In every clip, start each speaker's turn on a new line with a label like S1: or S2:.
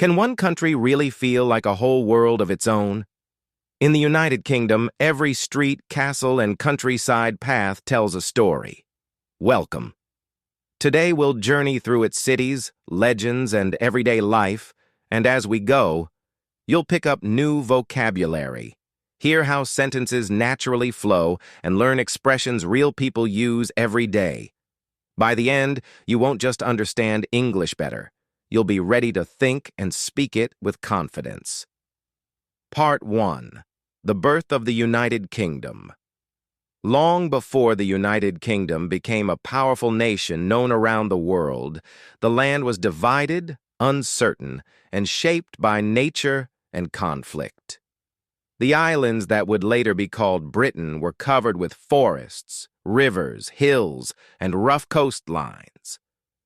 S1: Can one country really feel like a whole world of its own? In the United Kingdom, every street, castle, and countryside path tells a story. Welcome. Today we'll journey through its cities, legends, and everyday life, and as we go, you'll pick up new vocabulary, hear how sentences naturally flow, and learn expressions real people use every day. By the end, you won't just understand English better. You'll be ready to think and speak it with confidence. Part 1. The Birth of the United Kingdom. Long before the United Kingdom became a powerful nation known around the world, the land was divided, uncertain, and shaped by nature and conflict. The islands that would later be called Britain were covered with forests, rivers, hills, and rough coastlines.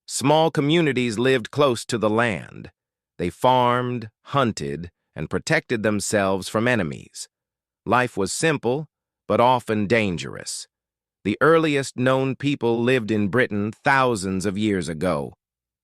S1: Small communities lived close to the land. They farmed, hunted, and protected themselves from enemies. Life was simple, but often dangerous. The earliest known people lived in Britain thousands of years ago.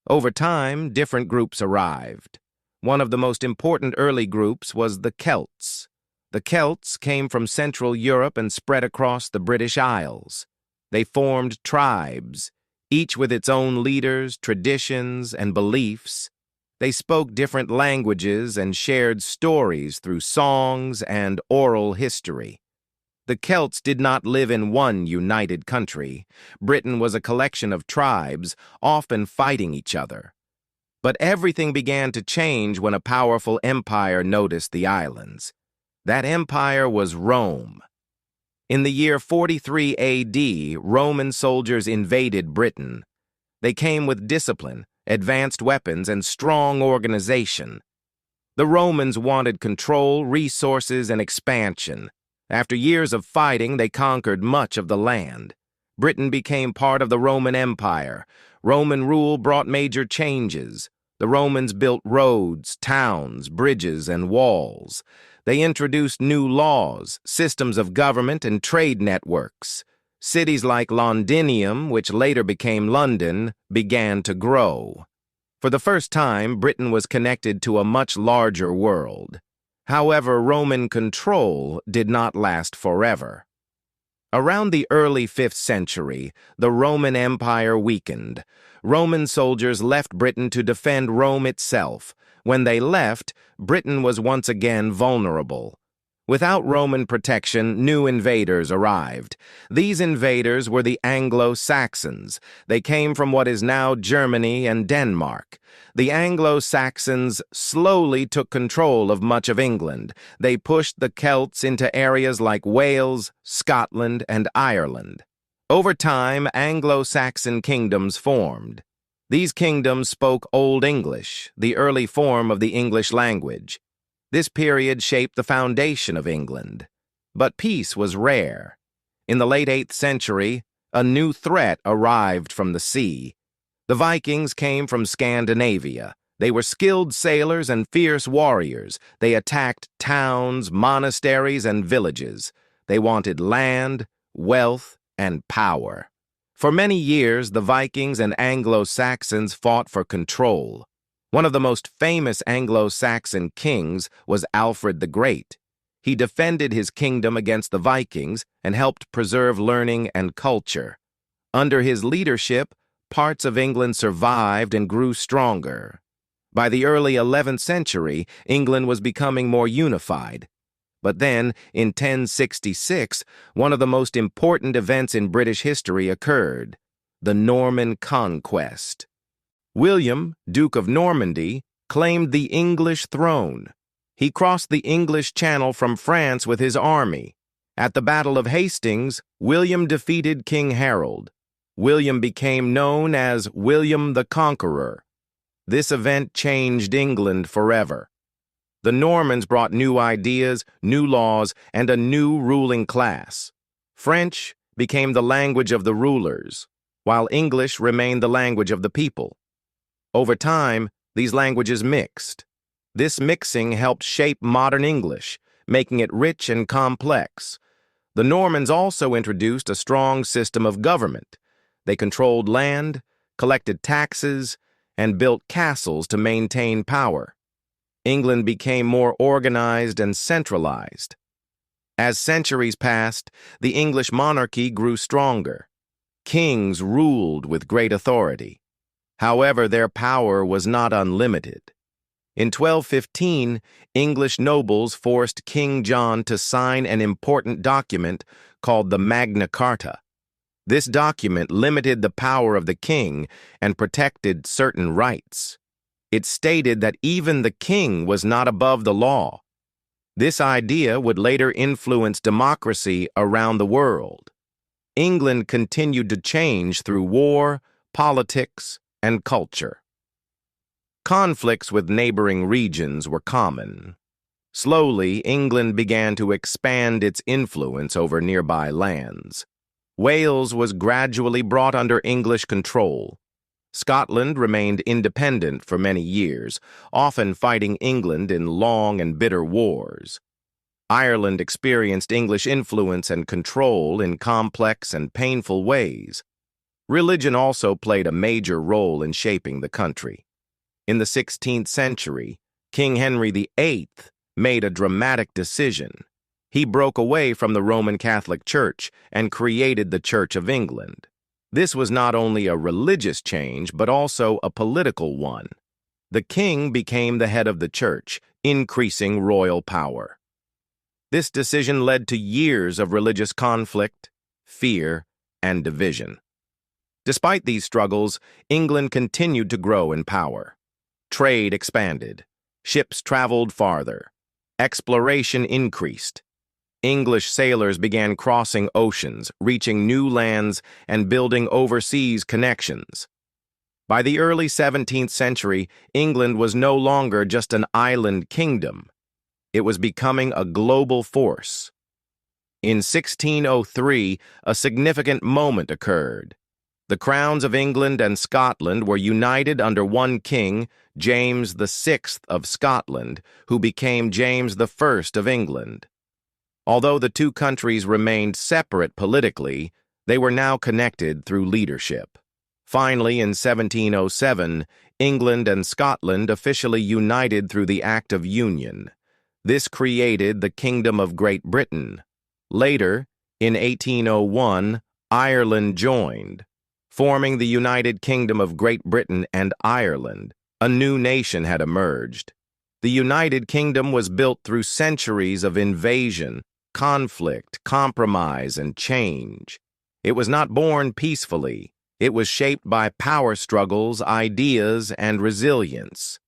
S1: Over time, different groups arrived. One of the most important early groups was the Celts. The Celts came from Central Europe and spread across the British Isles. They formed tribes, each with its own leaders, traditions, and beliefs. They spoke different languages and shared stories through songs and oral history. The Celts did not live in one united country. Britain was a collection of tribes, often fighting each other. But everything began to change when a powerful empire noticed the islands. That empire was Rome. In the year 43 AD, Roman soldiers invaded Britain. They came with discipline, advanced weapons, and strong organization. The Romans wanted control, resources, and expansion. After years of fighting, they conquered much of the land. Britain became part of the Roman Empire. Roman rule brought major changes. The Romans built roads, towns, bridges, and walls. They introduced new laws, systems of government, and trade networks. Cities like Londinium, which later became London, began to grow. For the first time, Britain was connected to a much larger world. However, Roman control did not last forever. Around the early 5th century, the Roman Empire weakened. Roman soldiers left Britain to defend Rome itself. When they left, Britain was once again vulnerable. Without Roman protection, new invaders arrived. These invaders were the Anglo-Saxons. They came from what is now Germany and Denmark. The Anglo-Saxons slowly took control of much of England. They pushed the Celts into areas like Wales, Scotland, and Ireland. Over time, Anglo-Saxon kingdoms formed. These kingdoms spoke Old English, the early form of the English language. This period shaped the foundation of England. But peace was rare. In the late 8th century, a new threat arrived from the sea. The Vikings came from Scandinavia. They were skilled sailors and fierce warriors. They attacked towns, monasteries, and villages. They wanted land, wealth, and power. For many years, the Vikings and Anglo-Saxons fought for control. One of the most famous Anglo-Saxon kings was Alfred the Great. He defended his kingdom against the Vikings and helped preserve learning and culture. Under his leadership, parts of England survived and grew stronger. By the early 11th century, England was becoming more unified. But then, in 1066, one of the most important events in British history occurred: the Norman Conquest. William, Duke of Normandy, claimed the English throne. He crossed the English Channel from France with his army. At the Battle of Hastings, William defeated King Harold. William became known as William the Conqueror. This event changed England forever. The Normans brought new ideas, new laws, and a new ruling class. French became the language of the rulers, while English remained the language of the people. Over time, these languages mixed. This mixing helped shape modern English, making it rich and complex. The Normans also introduced a strong system of government. They controlled land, collected taxes, and built castles to maintain power. England became more organized and centralized. As centuries passed, the English monarchy grew stronger. Kings ruled with great authority. However, their power was not unlimited. In 1215, English nobles forced King John to sign an important document called the Magna Carta. This document limited the power of the king and protected certain rights. It stated that even the king was not above the law. This idea would later influence democracy around the world. England continued to change through war, politics, and culture. Conflicts with neighboring regions were common. Slowly, England began to expand its influence over nearby lands. Wales was gradually brought under English control. Scotland remained independent for many years, often fighting England in long and bitter wars. Ireland experienced English influence and control in complex and painful ways. Religion also played a major role in shaping the country. In the 16th century, King Henry VIII made a dramatic decision. He broke away from the Roman Catholic Church and created the Church of England. This was not only a religious change, but also a political one. The king became the head of the church, increasing royal power. This decision led to years of religious conflict, fear, and division. Despite these struggles, England continued to grow in power. Trade expanded. Ships traveled farther. Exploration increased. English sailors began crossing oceans, reaching new lands, and building overseas connections. By the early 17th century, England was no longer just an island kingdom. It was becoming a global force. In 1603, a significant moment occurred. The crowns of England and Scotland were united under one king, James VI of Scotland, who became James I of England. Although the two countries remained separate politically, they were now connected through leadership. Finally, in 1707, England and Scotland officially united through the Act of Union. This created the Kingdom of Great Britain. Later, in 1801, Ireland joined. Forming the United Kingdom of Great Britain and Ireland, a new nation had emerged. The United Kingdom was built through centuries of invasion, conflict, compromise, and change. It was not born peacefully. It was shaped by power struggles, ideas, and resilience.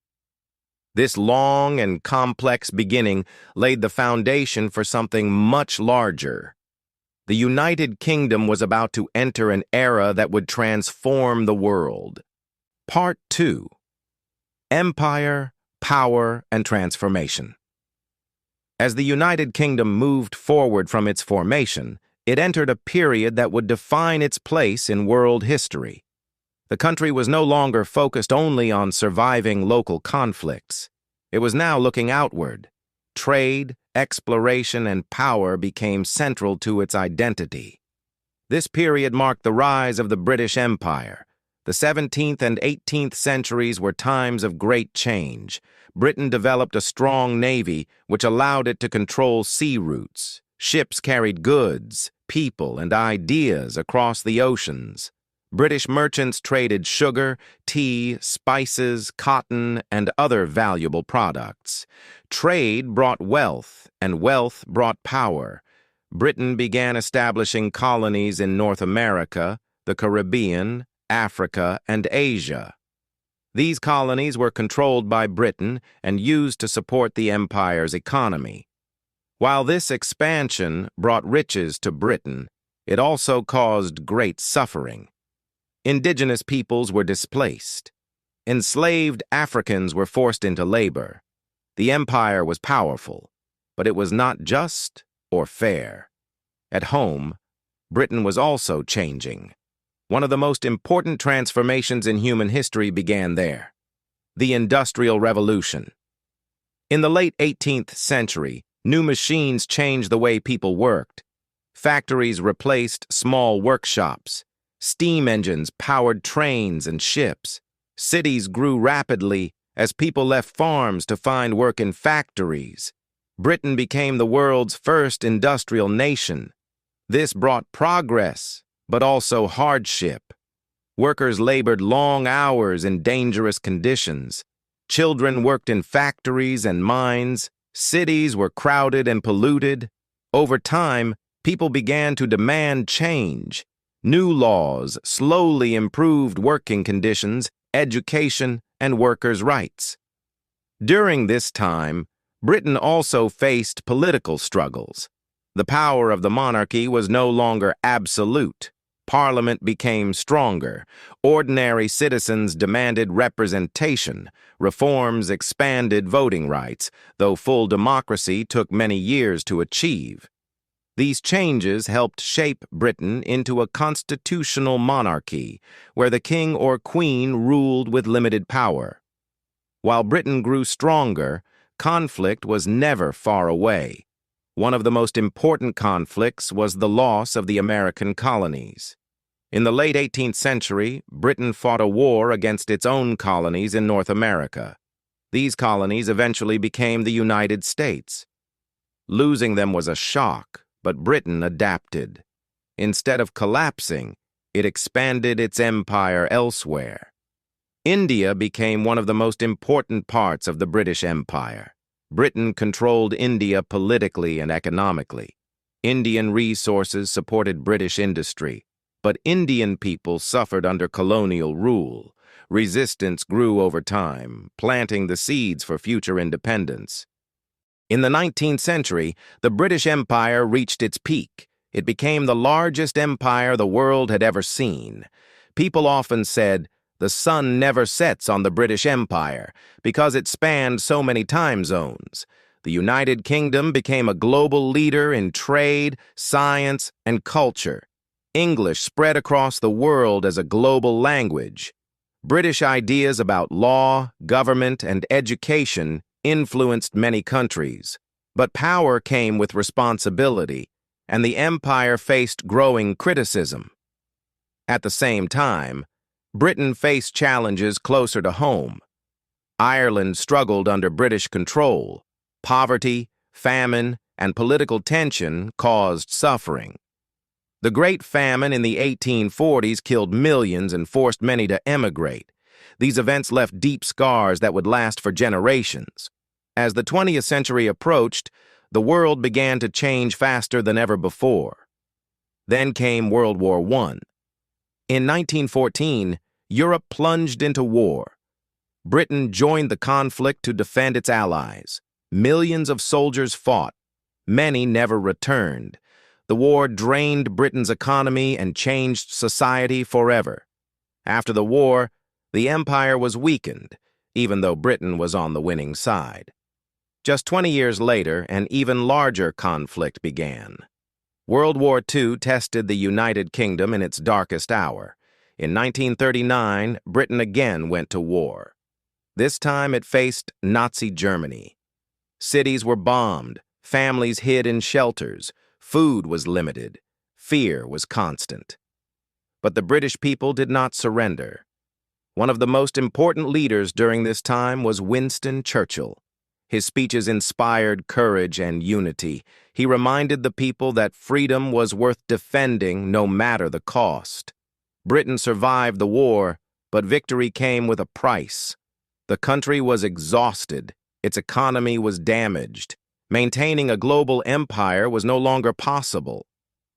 S1: This long and complex beginning laid the foundation for something much larger. The United Kingdom was about to enter an era that would transform the world. Part 2. Empire, Power, and Transformation. As the United Kingdom moved forward from its formation, it entered a period that would define its place in world history. The country was no longer focused only on surviving local conflicts. It was now looking outward. Trade, exploration, and power became central to its identity. This period marked the rise of the British Empire. The 17th and 18th centuries were times of great change. Britain developed a strong navy, which allowed it to control sea routes. Ships carried goods, people, and ideas across the oceans. British merchants traded sugar, tea, spices, cotton, and other valuable products. Trade brought wealth, and wealth brought power. Britain began establishing colonies in North America, the Caribbean, Africa, and Asia. These colonies were controlled by Britain and used to support the empire's economy. While this expansion brought riches to Britain, it also caused great suffering. Indigenous peoples were displaced. Enslaved Africans were forced into labor. The empire was powerful, but it was not just or fair. At home, Britain was also changing. One of the most important transformations in human history began there: the Industrial Revolution. In the late 18th century, new machines changed the way people worked. Factories replaced small workshops. Steam engines powered trains and ships. Cities grew rapidly, as people left farms to find work in factories. Britain became the world's first industrial nation. This brought progress, but also hardship. Workers labored long hours in dangerous conditions. Children worked in factories and mines. Cities were crowded and polluted. Over time, people began to demand change. New laws slowly improved working conditions, education, and workers' rights. During this time, Britain also faced political struggles. The power of the monarchy was no longer absolute. Parliament became stronger. Ordinary citizens demanded representation. Reforms expanded voting rights, though full democracy took many years to achieve. These changes helped shape Britain into a constitutional monarchy, where the king or queen ruled with limited power. While Britain grew stronger, conflict was never far away. One of the most important conflicts was the loss of the American colonies. In the late 18th century, Britain fought a war against its own colonies in North America. These colonies eventually became the United States. Losing them was a shock, but Britain adapted. Instead of collapsing, it expanded its empire elsewhere. India became one of the most important parts of the British Empire. Britain controlled India politically and economically. Indian resources supported British industry, but Indian people suffered under colonial rule. Resistance grew over time, planting the seeds for future independence. In the 19th century, the British Empire reached its peak. It became the largest empire the world had ever seen. People often said, "The sun never sets on the British Empire," because it spanned so many time zones. The United Kingdom became a global leader in trade, science, and culture. English spread across the world as a global language. British ideas about law, government, and education influenced many countries. But power came with responsibility, and the empire faced growing criticism. At the same time, Britain faced challenges closer to home. Ireland struggled under British control. Poverty, famine, and political tension caused suffering. The Great Famine in the 1840s killed millions and forced many to emigrate. These events left deep scars that would last for generations. As the 20th century approached, the world began to change faster than ever before. Then came World War I. In 1914, Europe plunged into war. Britain joined the conflict to defend its allies. Millions of soldiers fought. Many never returned. The war drained Britain's economy and changed society forever. After the war, the empire was weakened, even though Britain was on the winning side. Just 20 years later, an even larger conflict began. World War II tested the United Kingdom in its darkest hour. In 1939, Britain again went to war. This time it faced Nazi Germany. Cities were bombed, families hid in shelters, food was limited, fear was constant. But the British people did not surrender. One of the most important leaders during this time was Winston Churchill. His speeches inspired courage and unity. He reminded the people that freedom was worth defending no matter the cost. Britain survived the war, but victory came with a price. The country was exhausted. Its economy was damaged. Maintaining a global empire was no longer possible.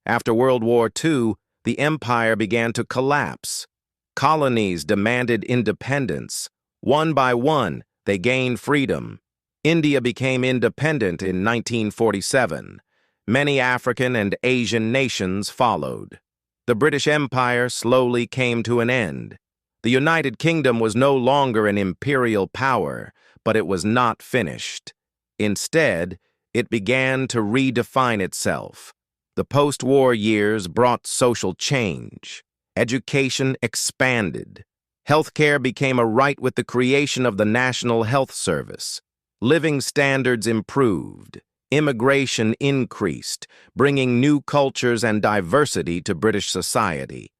S1: After World War II, the empire began to collapse. Colonies demanded independence. One by one, they gained freedom. India became independent in 1947. Many African and Asian nations followed. The British Empire slowly came to an end. The United Kingdom was no longer an imperial power, but it was not finished. Instead, it began to redefine itself. The post-war years brought social change. Education expanded. Healthcare became a right with the creation of the National Health Service. Living standards improved. Immigration increased, bringing new cultures and diversity to British society.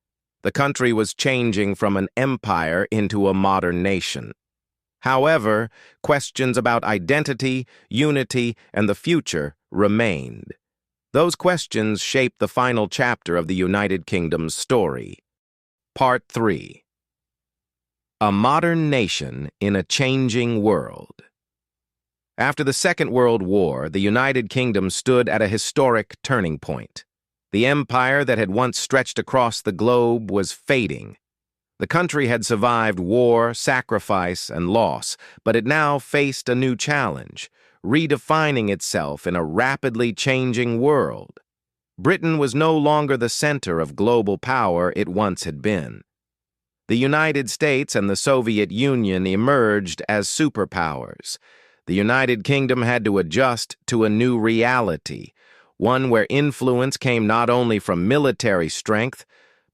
S1: The country was changing from an empire into a modern nation. However, questions about identity, unity, and the future remained. Those questions shaped the final chapter of the United Kingdom's story. Part 3. A modern nation in a changing world. After the Second World War, the United Kingdom stood at a historic turning point. The empire that had once stretched across the globe was fading. The country had survived war, sacrifice, and loss, but it now faced a new challenge, redefining itself in a rapidly changing world. Britain was no longer the center of global power it once had been. The United States and the Soviet Union emerged as superpowers. The United Kingdom had to adjust to a new reality, one where influence came not only from military strength,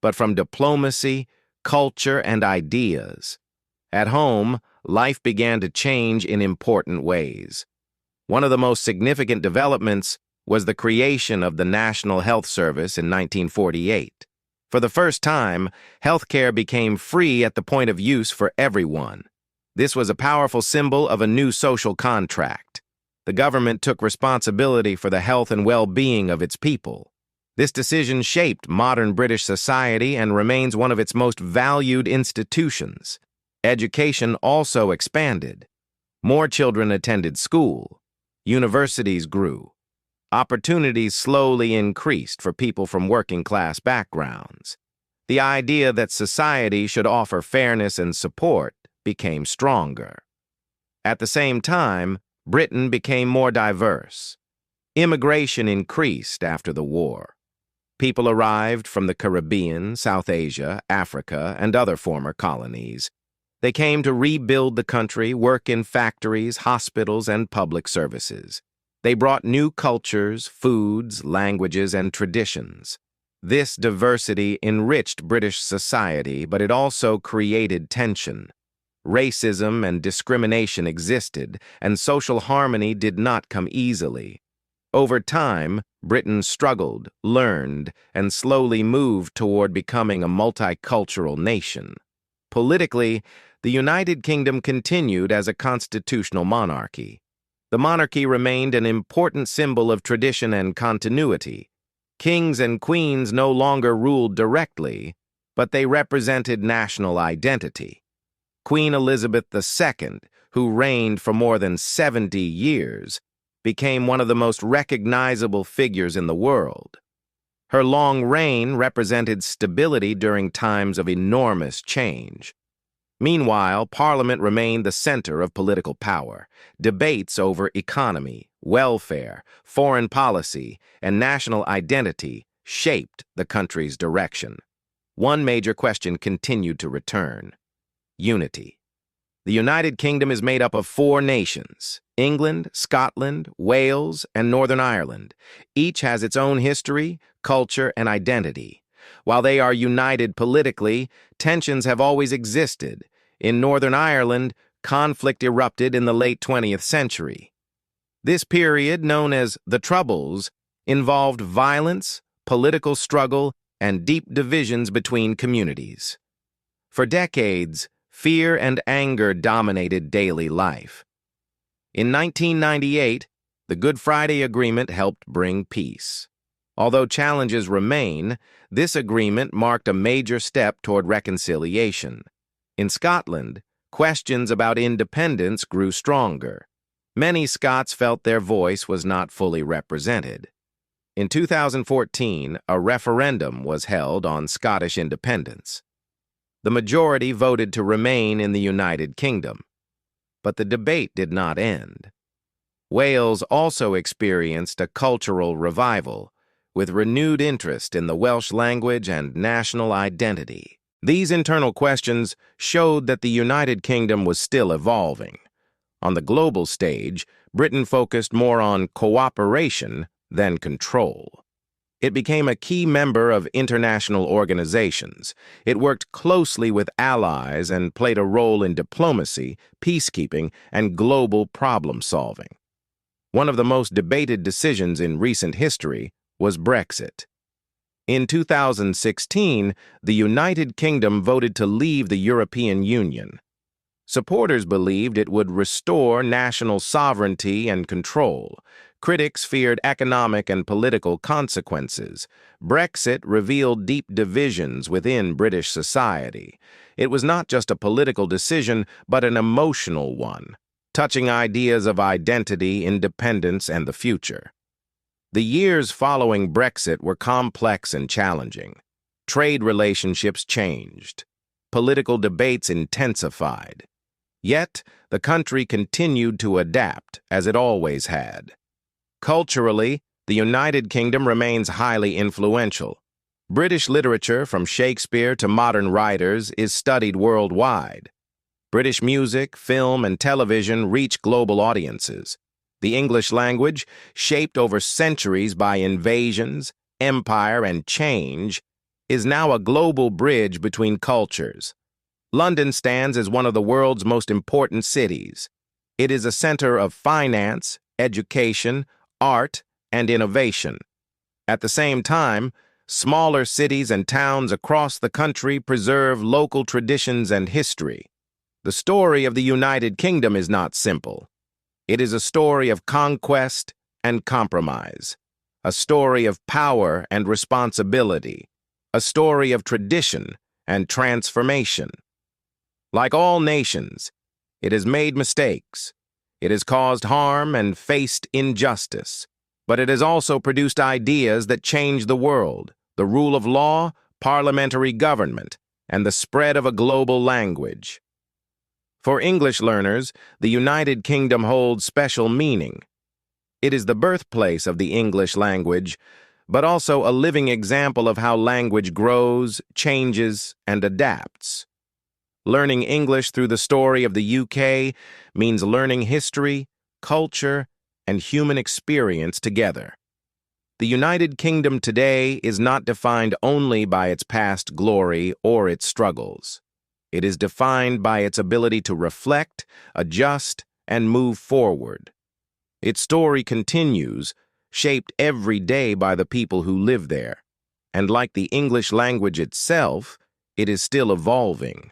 S1: but from diplomacy, culture, and ideas. At home, life began to change in important ways. One of the most significant developments was the creation of the National Health Service in 1948. For the first time, healthcare became free at the point of use for everyone. This was a powerful symbol of a new social contract. The government took responsibility for the health and well-being of its people. This decision shaped modern British society and remains one of its most valued institutions. Education also expanded. More children attended school. Universities grew. Opportunities slowly increased for people from working-class backgrounds. The idea that society should offer fairness and support became stronger. At the same time, Britain became more diverse. Immigration increased after the war. People arrived from the Caribbean, South Asia, Africa, and other former colonies. They came to rebuild the country, work in factories, hospitals, and public services. They brought new cultures, foods, languages, and traditions. This diversity enriched British society, but it also created tension. Racism and discrimination existed, and social harmony did not come easily. Over time, Britain struggled, learned, and slowly moved toward becoming a multicultural nation. Politically, the United Kingdom continued as a constitutional monarchy. The monarchy remained an important symbol of tradition and continuity. Kings and queens no longer ruled directly, but they represented national identity. Queen Elizabeth II, who reigned for more than 70 years, became one of the most recognizable figures in the world. Her long reign represented stability during times of enormous change. Meanwhile, Parliament remained the center of political power. Debates over economy, welfare, foreign policy, and national identity shaped the country's direction. One major question continued to return: unity. The United Kingdom is made up of 4 nations: England, Scotland, Wales, and Northern Ireland. Each has its own history, culture, and identity. While they are united politically, tensions have always existed. In Northern Ireland, conflict erupted in the late 20th century. This period, known as the Troubles, involved violence, political struggle, and deep divisions between communities. For decades, fear and anger dominated daily life. In 1998, the Good Friday Agreement helped bring peace. Although challenges remain, this agreement marked a major step toward reconciliation. In Scotland, questions about independence grew stronger. Many Scots felt their voice was not fully represented. In 2014, a referendum was held on Scottish independence. The majority voted to remain in the United Kingdom, but the debate did not end. Wales also experienced a cultural revival, with renewed interest in the Welsh language and national identity. These internal questions showed that the United Kingdom was still evolving. On the global stage, Britain focused more on cooperation than control. It became a key member of international organizations. It worked closely with allies and played a role in diplomacy, peacekeeping, and global problem-solving. One of the most debated decisions in recent history was Brexit. In 2016, the United Kingdom voted to leave the European Union. Supporters believed it would restore national sovereignty and control. Critics feared economic and political consequences. Brexit revealed deep divisions within British society. It was not just a political decision, but an emotional one, touching ideas of identity, independence, and the future. The years following Brexit were complex and challenging. Trade relationships changed. Political debates intensified. Yet, the country continued to adapt, as it always had. Culturally, the United Kingdom remains highly influential. British literature, from Shakespeare to modern writers, is studied worldwide. British music, film, and television reach global audiences. The English language, shaped over centuries by invasions, empire, and change, is now a global bridge between cultures. London stands as one of the world's most important cities. It is a center of finance, education, art, and innovation. At the same time, smaller cities and towns across the country preserve local traditions and history. The story of the United Kingdom is not simple. It is a story of conquest and compromise, a story of power and responsibility, a story of tradition and transformation. Like all nations, it has made mistakes. It has caused harm and faced injustice. But it has also produced ideas that change the world, the rule of law, parliamentary government, and the spread of a global language. For English learners, the United Kingdom holds special meaning. It is the birthplace of the English language, but also a living example of how language grows, changes, and adapts. Learning English through the story of the UK means learning history, culture, and human experience together. The United Kingdom today is not defined only by its past glory or its struggles. It is defined by its ability to reflect, adjust, and move forward. Its story continues, shaped every day by the people who live there. And like the English language itself, it is still evolving.